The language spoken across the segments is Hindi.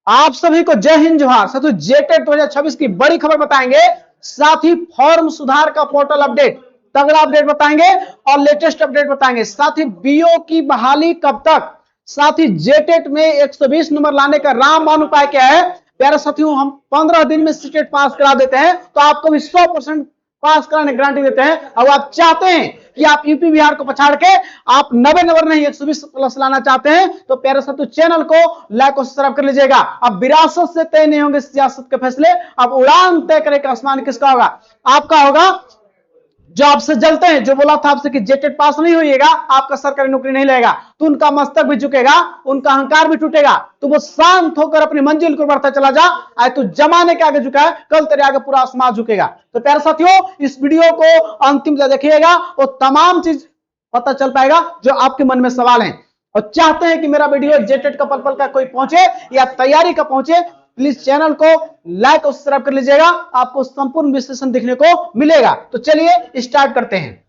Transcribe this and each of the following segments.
आप सभी को जय हिंद जोहार। साथियों जेटेट 2026 की बड़ी खबर बताएंगे, साथ ही फॉर्म सुधार का पोर्टल अपडेट, तगड़ा अपडेट बताएंगे और लेटेस्ट अपडेट बताएंगे। साथ ही बीओ की बहाली कब तक, साथ ही जेटेट में 120 नंबर लाने का रामबाण उपाय क्या है। प्यारे साथियों, हम 15 दिन में सीटेट पास करा देते हैं, तो आपको भी 100% पास कराने गारंटी देते हैं। और आप चाहते हैं कि आप यूपी बिहार को पछाड़ के आप 90 नंबर नहीं 120 प्लस लाना चाहते हैं, तो प्यारे साथियों चैनल को लाइक और सब्सक्राइब कर लीजिएगा। अब विरासत से तय नहीं होंगे सियासत के फैसले, अब उड़ान तय करेगा आसमान किसका होगा, आपका होगा। जो आपसे जलते हैं, जो बोला था आपसे कि जेटेट पास नहीं होइएगा आपका सरकारी नौकरी नहीं लगेगा, तो उनका मस्तक भी झुकेगा, उनका अहंकार भी टूटेगा। तो वो शांत होकर अपनी मंजिल को बढ़ता चला जा। आज तू जमाने के आगे झुका है, कल तेरे आगे पूरा आसमान झुकेगा। तो प्यारे साथियों, इस वीडियो को अंतिम तक देखिएगा, वो तमाम चीज पता चल पाएगा जो आपके मन में सवाल है और चाहते हैं कि मेरा वीडियो जेटेट का पल पल का कोई पहुंचे या तैयारी का पहुंचे। प्लीज चैनल को लाइक और सब्सक्राइब कर लीजिएगा, आपको संपूर्ण विश्लेषण देखने को मिलेगा। तो चलिए स्टार्ट करते हैं।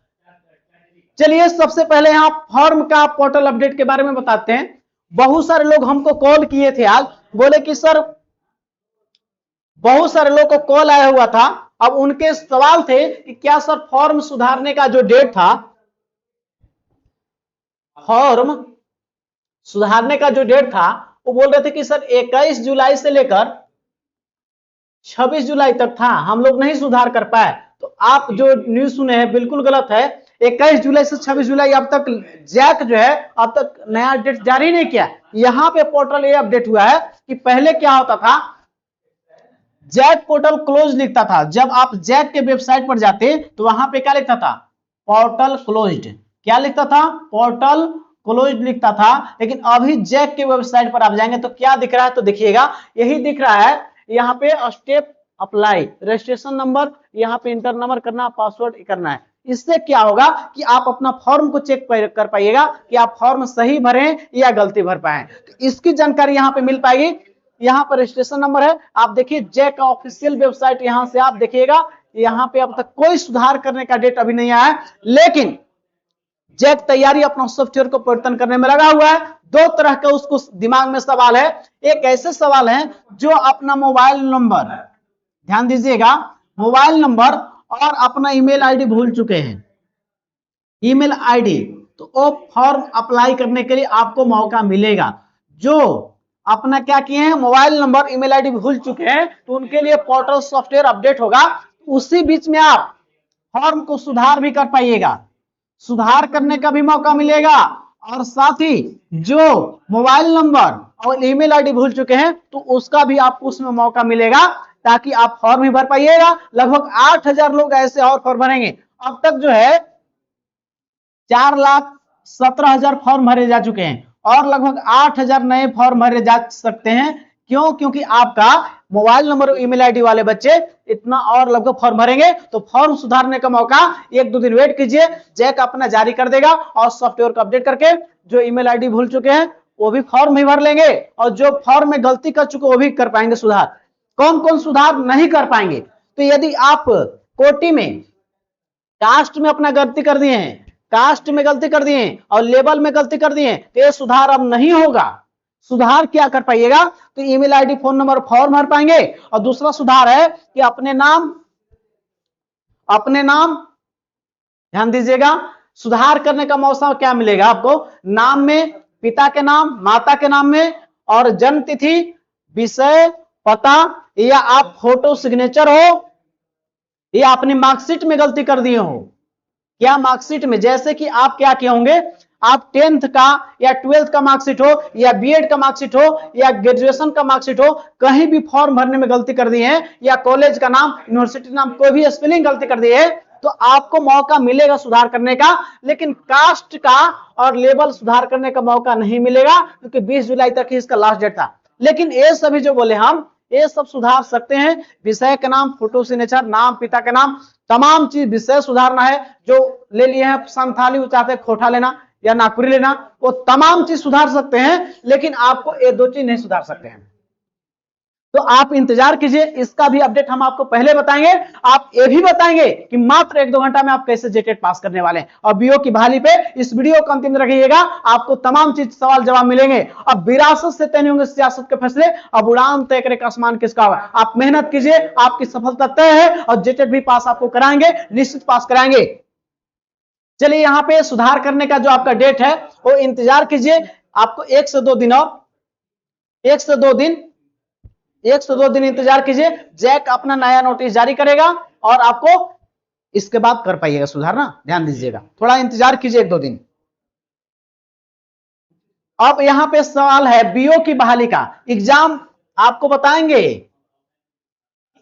चलिए सबसे पहले यहां फॉर्म का पोर्टल अपडेट के बारे में बताते हैं। बहुत सारे लोग हमको कॉल किए थे आज, बोले कि सर, बहुत सारे लोग को कॉल आया हुआ था। अब उनके सवाल थे कि क्या सर फॉर्म सुधारने का जो डेट था, फॉर्म सुधारने का जो डेट था, वो बोल रहे थे कि सर 21 जुलाई से लेकर 26 जुलाई तक था, हम लोग नहीं सुधार कर पाए। तो आप जो न्यूज सुने हैं बिल्कुल गलत है। 21 जुलाई से 26 जुलाई अब तक जैक जो है अब तक नया डेट जारी नहीं किया। यहां पे पोर्टल ये अपडेट हुआ है कि पहले क्या होता था, जैक पोर्टल क्लोज लिखता था। जब आप जैक के वेबसाइट पर जाते तो वहां पे क्या लिखता था, पोर्टल क्लोज्ड। क्या लिखता था, पोर्टल क्लोज्ड लिखता था। लेकिन अभी जैक के वेबसाइट पर आप जाएंगे तो क्या दिख रहा है, तो देखिएगा यही दिख रहा है। यहाँ पे स्टेप अप्लाई, रजिस्ट्रेशन नंबर यहाँ पे इंटर नंबर करना, पासवर्ड करना है। इससे क्या होगा कि आप अपना फॉर्म को चेक कर पाइएगा कि आप फॉर्म सही भरे या गलती भर पाए। तो इसकी जानकारी यहाँ पे मिल पाएगी। यहाँ पर रजिस्ट्रेशन नंबर है, आप देखिए जैक का ऑफिशियल वेबसाइट, यहां से आप देखिएगा। यहाँ पे अब तक कोई सुधार करने का डेट अभी नहीं आया है, लेकिन जैक तैयारी अपना सॉफ्टवेयर को परिवर्तन करने में लगा हुआ है। दो तरह का उसको दिमाग में सवाल है। एक ऐसे सवाल है जो अपना मोबाइल नंबर, ध्यान दीजिएगा, मोबाइल नंबर और अपना ईमेल आईडी भूल चुके हैं, ईमेल आईडी, तो वो फॉर्म अप्लाई करने के लिए आपको मौका मिलेगा। जो अपना क्या किए हैं, मोबाइल नंबर ईमेल आईडी भूल चुके हैं, तो उनके लिए पोर्टल सॉफ्टवेयर अपडेट होगा। उसी बीच में आप फॉर्म को सुधार भी कर पाइएगा, सुधार करने का भी मौका मिलेगा। और साथ ही जो मोबाइल नंबर और ईमेल आईडी भूल चुके हैं तो उसका भी आपको उसमें मौका मिलेगा, ताकि आप फॉर्म भी भर पाइएगा। लगभग 8,000 लोग ऐसे और फॉर्म भरेंगे। अब तक जो है 4,17,000 फॉर्म भरे जा चुके हैं और लगभग 8,000 नए फॉर्म भरे जा सकते हैं। क्यों? क्योंकि आपका मोबाइल नंबर और ईमेल आईडी वाले बच्चे इतना और लगभग फॉर्म भरेंगे। तो फॉर्म सुधारने का मौका 1-2 दिन वेट कीजिए, जैक अपना जारी कर देगा और सॉफ्टवेयर को अपडेट करके जो ईमेल आईडी भूल चुके हैं वो भी फॉर्म ही भर लेंगे, और जो फॉर्म में गलती कर चुके वो भी कर पाएंगे सुधार। कौन कौन सुधार नहीं कर पाएंगे, तो यदि आप कोटी में, कास्ट में अपना गलती कर दिए हैं, कास्ट में गलती कर दिए और लेवल में गलती कर दिए, तो ये सुधार अब नहीं होगा। सुधार क्या कर पाइएगा, तो email ID, phone number, form भर पाएंगे। और दूसरा सुधार है कि अपने नाम ध्यान दीजिएगा, सुधार करने का मौका क्या मिलेगा आपको, नाम में पिता के नाम, माता के नाम में, और जन्म तिथि, विषय, पता, या आप फोटो सिग्नेचर हो, या अपनी मार्कशीट में गलती कर दिए हो। क्या मार्कशीट में, जैसे कि आप क्या किए होंगे, आप 10th का या 12th का मार्कशीट हो, या बीएड का मार्कशीट हो, या ग्रेजुएशन का मार्कशीट हो, कहीं भी फॉर्म भरने में गलती कर दी है, या कॉलेज का नाम, यूनिवर्सिटी नाम, कोई भी स्पेलिंग गलती कर दी है, तो आपको मौका मिलेगा सुधार करने का। लेकिन कास्ट का और लेवल सुधार करने का मौका नहीं मिलेगा, क्योंकि 20 जुलाई तक ही इसका लास्ट डेट था। लेकिन ये सभी जो बोले हम, ये सब सुधार सकते हैं। विषय का नाम, फोटो सिग्नेचर, नाम, पिता का नाम, तमाम चीज विषय सुधारना है। जो ले लिए हैं संथाली, वो चाहते हैं खोटा लेना या नागपुरी लेना, वो तमाम चीज सुधार सकते हैं। लेकिन आपको ये 2 चीज नहीं सुधार सकते हैं। तो आप इंतजार कीजिए, इसका भी अपडेट हम आपको पहले बताएंगे। आप ये भी बताएंगे कि मात्र 1-2 घंटा में आप कैसे जेटेट पास करने वाले हैं। और बीओ की बहाली पे इस वीडियो को अंतिम रखिएगा, आपको तमाम चीज सवाल जवाब मिलेंगे। अब विरासत से तय नहीं होंगे सियासत के फैसले, अब उड़ान तय करे आसमान किसका होगा। आप मेहनत कीजिए, आपकी सफलता तय है और जेटेट भी पास आपको कराएंगे, निश्चित पास कराएंगे। चलिए यहाँ पे सुधार करने का जो आपका डेट है वो इंतजार कीजिए, आपको 1 से 2 दिन और 1 से 2 दिन 1 से 2 दिन इंतजार कीजिए। जैक अपना नया नोटिस जारी करेगा और आपको इसके बाद कर पाइएगा सुधार ना, ध्यान दीजिएगा, थोड़ा इंतजार कीजिए 1-2 दिन। अब यहां पे सवाल है बीओ की बहाली का एग्जाम, आपको बताएंगे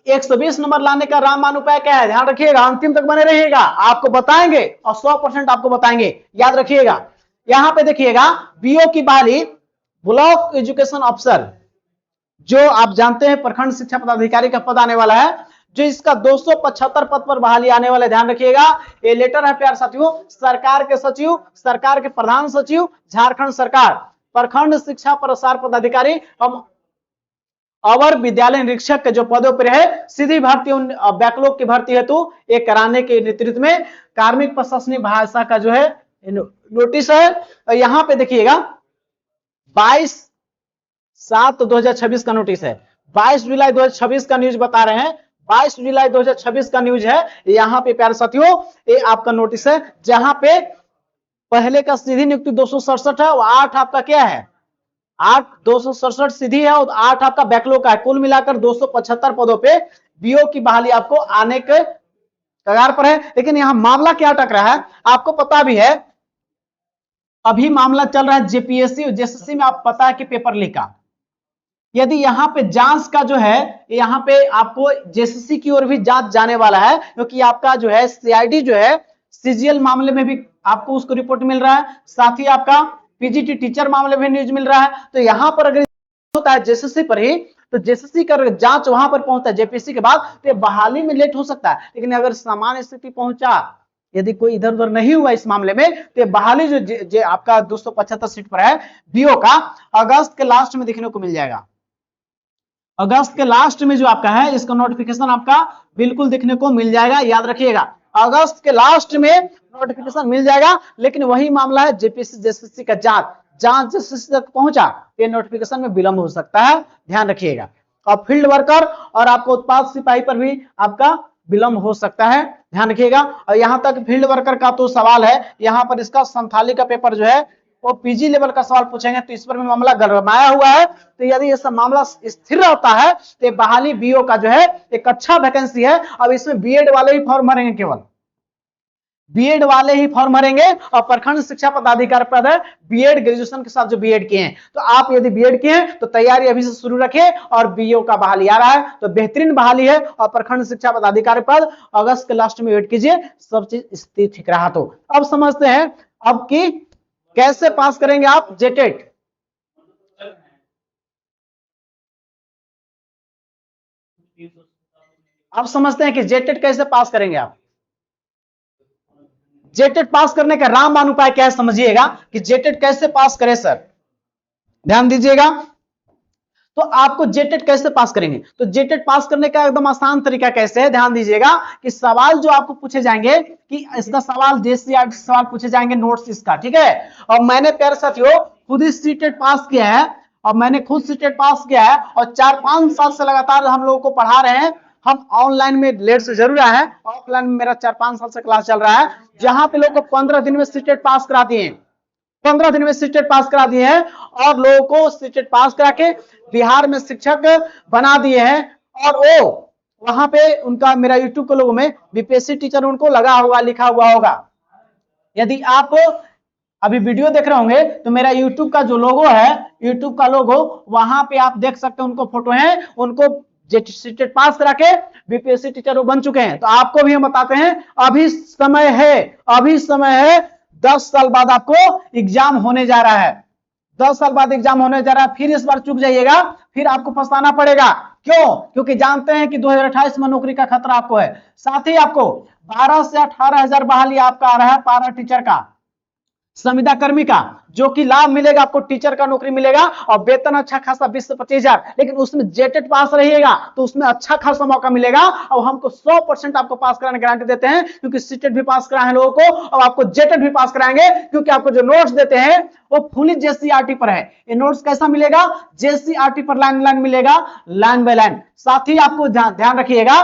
120 नंबर लाने का रामबाण उपाय क्या है, ध्यान रखिएगा, अंतिम तक बने रहिएगा, आपको बताएंगे और 100% आपको बताएंगे, याद रखिएगा। यहां पे देखिएगा बीओ की बहाली ब्लॉक एजुकेशन अफसर, जो आप जानते हैं प्रखंड शिक्षा पदाधिकारी का पद आने वाला है, जो इसका 275 पद पर बहाली आने वाले, ध्यान रखिएगा। ये लेटर है प्यार साथियों, सरकार के सचिव, सरकार के प्रधान सचिव, झारखंड सरकार, प्रखंड शिक्षा प्रसार पदाधिकारी अवर विद्यालय निरीक्षक के जो पदों पर है, सीधी भर्ती बैकलॉग की भर्ती हेतु ये कराने के नेतृत्व में कार्मिक प्रशासनिक भाषा का जो है नोटिस है। यहां पे देखिएगा 22/7/2026 का नोटिस है, 22 जुलाई 2026 का न्यूज बता रहे हैं, 22 जुलाई 2026 का न्यूज है। यहाँ पे प्यारे साथियों ये आपका नोटिस है, जहां पे पहले का सीधी नियुक्ति 267 है और 8 आपका क्या है, 267 सीधी है और 8 आपका बैकलॉग का है, कुल मिलाकर 275 पदों पे बीओ की बहाली आपको आने के कगार पर है। लेकिन यहां मामला क्या अटक रहा है, आपको पता भी है, अभी मामला चल रहा है जेपीएससी और जेएसएससी में, आप पता है कि पेपर लीक का, यदि यहां पे जांच का जो है, यहां पे आपको जेएसएससी की ओर भी जांच जाने वाला है, क्योंकि आपका जो है सीआईडी जो है सीजीएल मामले में भी आपको उसको रिपोर्ट मिल रहा है, साथ ही आपका पीजीटी टीचर मामले में न्यूज मिल रहा है। तो यहां पर अगर होता है जेएसएससी पर ही, तो जेएसएससी का जांच वहां पर पहुंचता है जेपीएससी के बाद, तो बहाली में लेट हो सकता है। लेकिन अगर सामान्य स्थिति पहुंचा, यदि कोई इधर उधर नहीं हुआ इस मामले में, तो बहाली जो आपका 275 सीट पर है बीओ का, अगस्त के लास्ट में देखने को मिल जाएगा। अगस्त के लास्ट में जो आपका है इसका नोटिफिकेशन आपका बिल्कुल देखने को मिल जाएगा, याद रखिएगा, अगस्त के लास्ट में नोटिफिकेशन मिल जाएगा। लेकिन वही मामला है जेपीएससी जेएसएससी का जांच जेएसएससी तक पहुंचा, ये नोटिफिकेशन में विलंब हो सकता है, ध्यान रखिएगा। और फील्ड वर्कर और आपको उत्पाद सिपाही पर भी आपका विलंब हो सकता है, ध्यान रखिएगा। और यहां तक फील्ड वर्कर का तो सवाल है, यहां पर इसका संथाली का पेपर जो है वो पीजी लेवल का सवाल पूछेंगे, तो इस पर भी मामला गरमाया हुआ है। तो यदि ये सब मामला स्थिर रहता है तो बहाली बीओ का जो है एक अच्छा वैकेंसी है। अब इसमें बीएड वाले ही फॉर्म भरेंगे, केवल बीएड वाले ही फॉर्म भरेंगे, और प्रखंड शिक्षा पदाधिकारी पद है बीएड ग्रेजुएशन के साथ जो बीएड किए हैं। तो आप यदि बीएड किए हैं तो तैयारी अभी से शुरू रखें, और बीओ का बहाली आ रहा है तो बेहतरीन बहाली है, और प्रखंड शिक्षा पदाधिकारी पद अगस्त के लास्ट में वेट कीजिए, सब चीज स्थिति ठीक रहा। तो अब समझते हैं अब की कैसे पास करेंगे आप जेटेट। अब समझते हैं कि जेटेट कैसे पास करेंगे आप। जेटेट पास करने का रामबाण उपाय क्या है, समझिएगा कि जेटेट कैसे पास करें सर, ध्यान दीजिएगा। तो आपको जेटेट कैसे पास करेंगे, तो जेटेट पास करने का एकदम आसान तरीका कैसे है, ध्यान दीजिएगा कि सवाल जो आपको पूछे जाएंगे, कि इसका सवाल जेसीआर सवाल पूछे जाएंगे नोट्स इसका, ठीक है। और मैंने प्यारे साथियों खुद ही सीटेट पास किया है, और मैंने खुद सीटेट पास किया है, और 4-5 साल से लगातार हम लोगों को पढ़ा रहे हैं। हम ऑनलाइन में लेट से जरूर आए हैं, ऑफलाइन में मेरा 4-5 साल से क्लास चल रहा है, जहां पे लोग को 15 दिन में सीटेट पास करा दिए हैं, 15 दिन में सीटेट पास करा दिए हैं, और लोगों को सीटेट पास करा के बिहार में शिक्षक बना दिए हैं। और वो वहां पे उनका मेरा यूट्यूब के लोगों में बीपीएससी टीचर उनको लगा होगा, लिखा हुआ होगा। यदि आप अभी वीडियो देख रहे होंगे तो मेरा यूट्यूब का जो लोगो है, यूट्यूब का लोगो, वहां पे आप देख सकते हैं, उनको फोटो है, उनको सीटेट पास करा के बीपीएससी टीचर वो बन चुके हैं। तो आपको भी हम बताते हैं, अभी समय है, अभी समय है, 10 साल बाद आपको एग्जाम होने जा रहा है, 10 साल बाद एग्जाम होने जा रहा है। फिर इस बार चूक जाइएगा, फिर आपको पछताना पड़ेगा। क्यों? क्योंकि जानते हैं कि 2028 में नौकरी का खतरा आपको है। साथ ही आपको 12 से 18 हजार बहाली आपका आ रहा है पारा टीचर का, संविदा कर्मी का जो कि लाभ मिलेगा आपको, टीचर का नौकरी मिलेगा और वेतन अच्छा खासा 20 से 25,000, लेकिन उसमें जेटेट पास रहिएगा तो उसमें अच्छा खासा मौका मिलेगा और हमको 100% आपको पास कराने की गारंटी देते हैं, क्योंकि सीटेट भी पास कराए हैं लोगों को और आपको जेटेट भी पास कराएंगे, क्योंकि आपको जो नोट्स देते हैं वो फुली जेसीईआरटी पर है। ये नोट्स कैसा मिलेगा? जेसीईआरटी पर लाइन लाइन मिलेगा, लाइन बाय लाइन। साथ ही आपको ध्यान रखिएगा,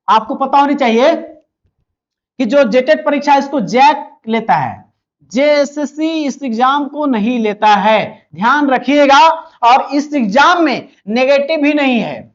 आपको पता होनी चाहिए कि जो जेटेट परीक्षा इसको जैक लेता है, जेएसएससी इस एग्जाम को नहीं लेता है, ध्यान रखिएगा। और इस एग्जाम में नेगेटिव भी नहीं है,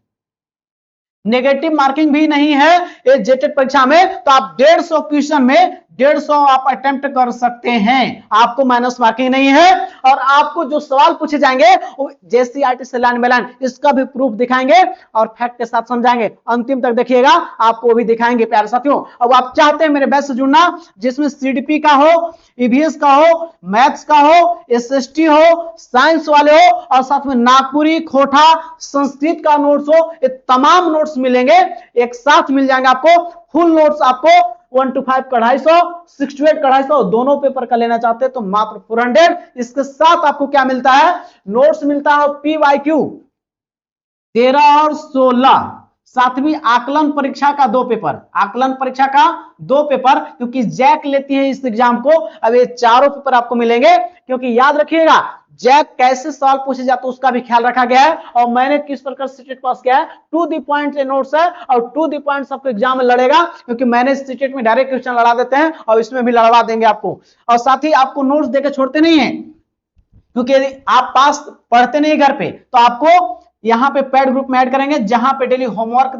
नेगेटिव मार्किंग भी नहीं है ये जेटेट परीक्षा में। तो आप 150 क्वेश्चन में 150 आप अटेम्प्ट कर सकते हैं, आपको माइनस मार्किंग नहीं है। और आपको जो सवाल पूछे जाएंगे वो जेसीईआरटी से लाइन बाय लाइन, इसका भी प्रूफ दिखाएंगे और फैक्ट के साथ समझाएंगे। अंतिम तक देखिएगा, आपको वो भी दिखाएंगे प्यारे साथियों। अब आप चाहते हैं मेरे बैच से जुड़ना जिसमें सीडीपी का हो, ईवीएस का हो, मैथ्स का हो, एसएसटी हो, साइंस वाले हो और साथ में नागपुरी, खोटा, संस्कृत का नोट्स हो, ये तमाम नोट्स मिलेंगे, एक साथ मिल जाएंगे आपको। फुल नोट्स आपको 1 to 5 का 250, 6 to 8 का 250, दोनों पेपर का लेना चाहते हैं तो मात्र 400। इसके साथ आपको क्या मिलता है? नोट्स मिलता है पीवाईक्यू 13 और 16, सातवीं आकलन परीक्षा का 2 पेपर, आकलन परीक्षा का 2 पेपर, क्योंकि जैक लेती है इस एग्जाम को। अब ये चारों पेपर आपको मिलेंगे, क्योंकि याद रखिएगा जैक कैसे सवाल पूछे जाते उसका भी ख्याल रखा गया है। और मैंने किस प्रकार सीटेट पास किया है, टू दी पॉइंट नोट्स है और टू दी पॉइंट आपको एग्जाम में लड़ेगा, क्योंकि मैंने सीटेट में डायरेक्ट क्वेश्चन लड़ा देते हैं और इसमें भी लड़वा देंगे आपको। और साथ ही आपको नोट्स देकर छोड़ते नहीं है, क्योंकि यदि आप पास पढ़ते नहीं घर पे तो आपको यहां पे पेड ग्रुप में ऐड करेंगे, जहां पे डेली होमवर्क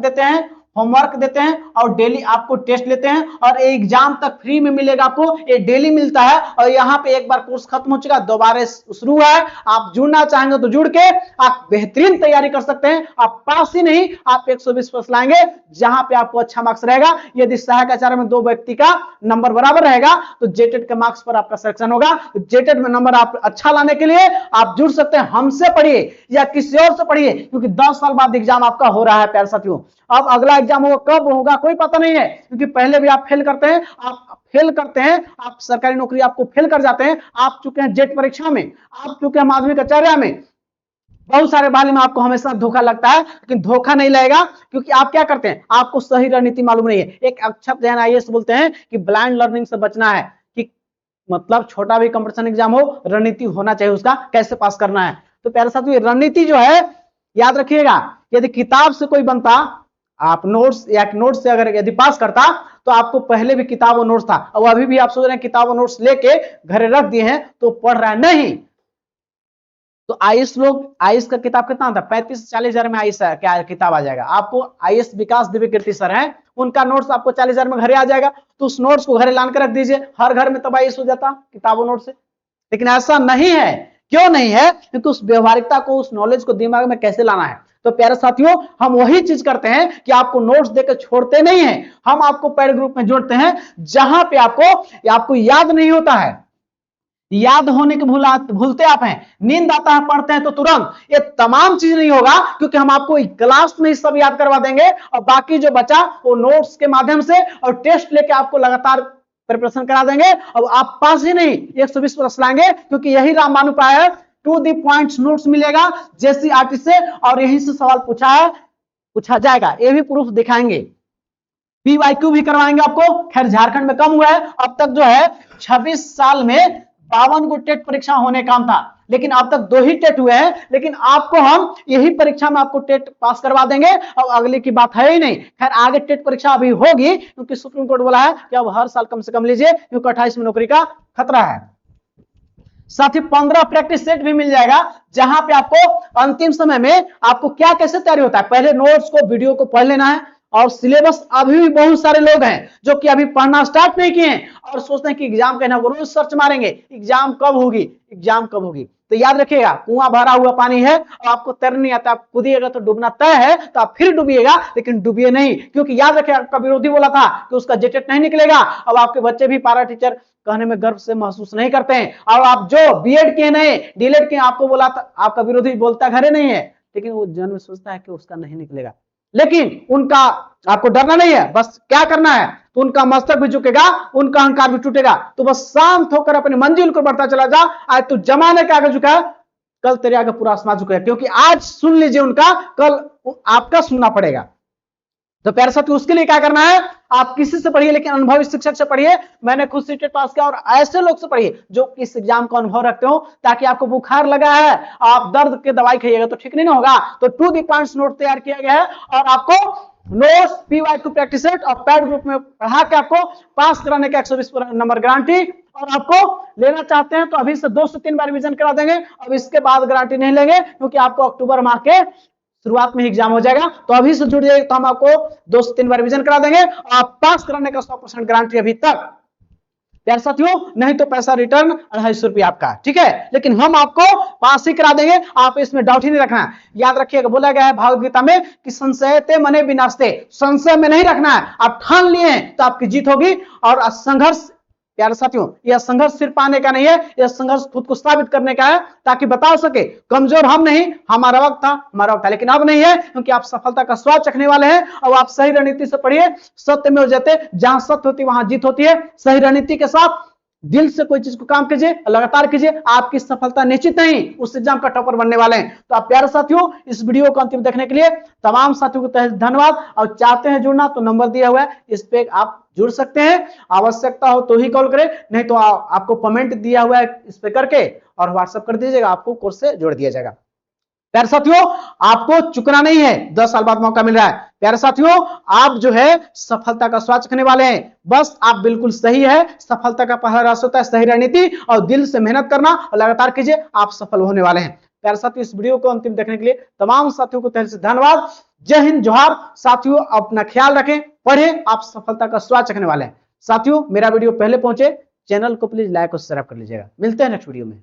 देते हैं और डेली आपको टेस्ट लेते हैं और एग्जाम तक फ्री में मिलेगा आपको, ये डेली मिलता है। और यहाँ पे एक बार कोर्स खत्म हो चुका, दोबारा शुरू है, आप जुड़ना चाहेंगे तो जुड़ के आप बेहतरीन तैयारी कर सकते हैं। आप पास ही नहीं, आप 120 प्लस लाएंगे, जहां पे आपको अच्छा मार्क्स रहेगा। यदि सहायक आचार्य में 2 व्यक्ति का नंबर बराबर रहेगा तो जेटेट के मार्क्स पर आपका सिलेक्शन होगा। जेटेट में नंबर आप अच्छा लाने के लिए आप जुड़ सकते हैं, हमसे पढ़िए या किसी और से पढ़िए, क्योंकि 10 साल बाद एग्जाम आपका हो रहा है प्यारे साथियों। अब अगला एग्जाम होगा, कब होगा कोई पता नहीं है, क्योंकि पहले भी आप फेल करते हैं, आप सरकारी नौकरी आपको फेल कर जाते हैं। आप चुके हैं जेट परीक्षा में, आप चुके हैं माध्यमिक आचार्य में, बहुत सारे बारे में आपको हमेशा धोखा लगता है, लेकिन धोखा नहीं लगेगा, क्योंकि आप क्या करते हैं, आपको सही रणनीति मालूम नहीं है। एक अक्षत जैन आईएएस बोलते हैं कि ब्लाइंड लर्निंग से बचना है, कि मतलब छोटा भी कंपटीशन एग्जाम हो, रणनीति होना चाहिए उसका, कैसे पास करना है। तो प्यारे साथियों, रणनीति जो है याद रखिएगा, यदि किताब से कोई बनता, आप नोट्स या नोट्स से अगर यदि पास करता तो आपको पहले भी किताब और नोट्स था, और अभी भी आप सोच रहे हैं किताब और नोट्स लेके घरे रख दिए हैं तो पढ़ रहा है, नहीं। तो आईएएस का किताब कितना था, 35 से 40 हजार में आईएएस क्या किताब आ जाएगा आपको। आईएएस विकास दिव्य कीर्ति सर है, उनका नोट्स आपको 40 हजार में घरे आ जाएगा। तो उस नोट्स को घरे लान कर रख दीजिए, हर घर में तब आईएएस हो जाता किताबों नोट से। लेकिन ऐसा नहीं है, क्यों नहीं है? क्योंकि उस व्यवहारिकता को, उस नॉलेज को दिमाग में कैसे लाना है। तो प्यारे साथियों, हम वही चीज करते हैं कि आपको नोट्स देकर छोड़ते नहीं हैं, हम आपको पेड ग्रुप में जोड़ते हैं, जहां पे आपको याद नहीं होता है, याद होने के भूलते आप हैं, नींद आता है पढ़ते हैं तो तुरंत, ये तमाम चीज नहीं होगा, क्योंकि हम आपको क्लास में सब याद करवा देंगे और बाकी जो बचा वो नोट्स के माध्यम से और टेस्ट लेके आपको लगातार प्रिपरेशन करा देंगे। अब आप पास ही नहीं 120 प्लस लाएंगे, क्योंकि यही रामबाण उपाय है। टू दी पॉइंट्स नोट्स मिलेगा जेसीईआरटी से और यहीं से सवाल पूछा जाएगा, ये भी प्रूफ दिखाएंगे। पीवाईक्यू भी करवाएंगे आपको, खैर झारखंड में कम हुआ है, अब तक जो है 26 साल में 52 को टेट परीक्षा होने काम था, लेकिन अब तक 2 ही टेट हुए हैं। लेकिन आपको हम यही परीक्षा में आपको टेट पास करवा देंगे, अब अगले की बात है ही नहीं। खैर आगे टेट परीक्षा अभी होगी, क्योंकि सुप्रीम कोर्ट बोला है कि अब हर साल कम से कम लीजिए, क्योंकि 28 में नौकरी का खतरा है। साथ ही 15 प्रैक्टिस सेट भी मिल जाएगा, जहां पे आपको अंतिम समय में आपको क्या कैसे तैयारी होता है, पहले नोट्स को, वीडियो को पढ़ लेना है। और सिलेबस, अभी भी बहुत सारे लोग हैं जो कि अभी पढ़ना स्टार्ट नहीं किए हैं और सोचते हैं कि एग्जाम कहना, वो रोज सर्च मारेंगे एग्जाम कब होगी। तो याद रखिएगा, कुआं भरा हुआ पानी है और आपको तैरना नहीं आता, आप कूदिएगा तो डूबना तय है, तो आप फिर डूबिएगा, लेकिन डूबिए नहीं, क्योंकि याद रखिए आपका विरोधी बोला था कि उसका जेटेट नहीं निकलेगा। अब आपके बच्चे भी पारा टीचर कहने में गर्व से महसूस नहीं करते हैं, और आप जो बीएड किए नहीं, डीएलएड किए, आपको बोला था, आपका विरोधी बोलता घरे नहीं है, लेकिन वो जन्म सोचता है कि उसका नहीं निकलेगा। लेकिन उनका आपको डरना नहीं है, बस क्या करना है, तो उनका मस्तक भी झुकेगा, उनका अहंकार भी टूटेगा। तो बस शांत होकर अपनी मंजिल को बढ़ता चला जा। आज तू जमाने के आगे झुका है, कल तेरे आगे पूरा आसमान झुकेगा, क्योंकि आज सुन लीजिए उनका, कल आपका सुनना पड़ेगा। तो प्यारे साथियों, उसके लिए क्या करना है, आप किसी से पढ़िए, लेकिन अनुभवी शिक्षक से पढ़िए। मैंने खुद सीटेट पास किया, और ऐसे लोग से पढ़िए जो इस एग्जाम का अनुभव रखते हो, ताकि आपको बुखार लगा है, आप दर्द के दवाई खाइएगा तो ठीक नहीं होगा। तो 2 दी पॉइंट्स नोट तैयार किया गया है, और आपको नोट्स PY2 प्रैक्टिस सेट और पैड ग्रुप में पढ़ा के आपको पास कराने का 120 नंबर गारंटी। और आपको लेना चाहते हैं तो अभी से 2 से 3 बार रिवीजन करा देंगे, अब इसके बाद गारंटी नहीं लेंगे, क्योंकि आपको अक्टूबर माह के शुरुआत में एग्जाम हो जाएगा। तो अभी से जुड़ जाइए, तो हम आपको 2 से 3 बार रिवीजन करा देंगे, और आप पास कराने का 100% गारंटी अभी तक। प्यारे साथियों, नहीं तो पैसा रिटर्न 250 रुपया आपका, ठीक है, लेकिन हम आपको पास ही करा देंगे, आप इसमें डाउट ही नहीं रखना है। याद रखिएगा, बोला गया है भागवत गीता में कि संशयते मने विनाशते, संशय में नहीं रखना है। आप ठान लिए हैं तो आपकी जीत होगी। और संघर्ष, प्यारे साथियों, यह संघर्ष सिर्फ पाने का नहीं है, यह संघर्ष खुद को साबित करने का है, ताकि बता सके कमजोर हम नहीं, हमारा वक्त था, लेकिन अब नहीं है, क्योंकि आप सफलता का स्वाद चखने वाले हैं। और आप सही रणनीति से पढ़िए, सत्य में हो जाते, जहां सत्य होती है वहां जीत होती है। सही रणनीति के साथ दिल से कोई चीज को काम कीजिए, लगातार कीजिए, आपकी सफलता निश्चित नहीं, उस एग्जाम का टॉपर बनने वाले हैं। तो आप प्यारे साथियों, इस वीडियो को अंतिम देखने के लिए तमाम साथियों को तहे दिल धन्यवाद। और चाहते हैं जुड़ना तो नंबर दिया हुआ है, इस पे आप जुड़ सकते हैं। आवश्यकता हो तो ही कॉल करें, नहीं तो आपको कमेंट दिया हुआ है इस पे करके, और व्हाट्सएप कर दीजिएगा, आपको कोर्स से जोड़ दिया जाएगा। प्यारे साथियों, आपको चुकना नहीं है, 10 साल बाद मौका मिल रहा है। प्यारे साथियों, आप जो है सफलता का स्वाद चखने वाले हैं, बस आप बिल्कुल सही है। सफलता का पहला रास्ता होता है सही रणनीति, और दिल से मेहनत करना, और लगातार कीजिए, आप सफल होने वाले हैं। प्यारे साथियों, इस वीडियो को अंतिम देखने के लिए तमाम साथियों को तहे दिल से धन्यवाद। जय हिंद, जोहार। साथियों, अपना ख्याल रखें, पढ़ें, आप सफलता का स्वाद चखने वाले हैं। साथियों, मेरा वीडियो पहले पहुंचे, चैनल को प्लीज लाइक और सब्सक्राइब कर लीजिएगा। मिलते हैं नेक्स्ट वीडियो में।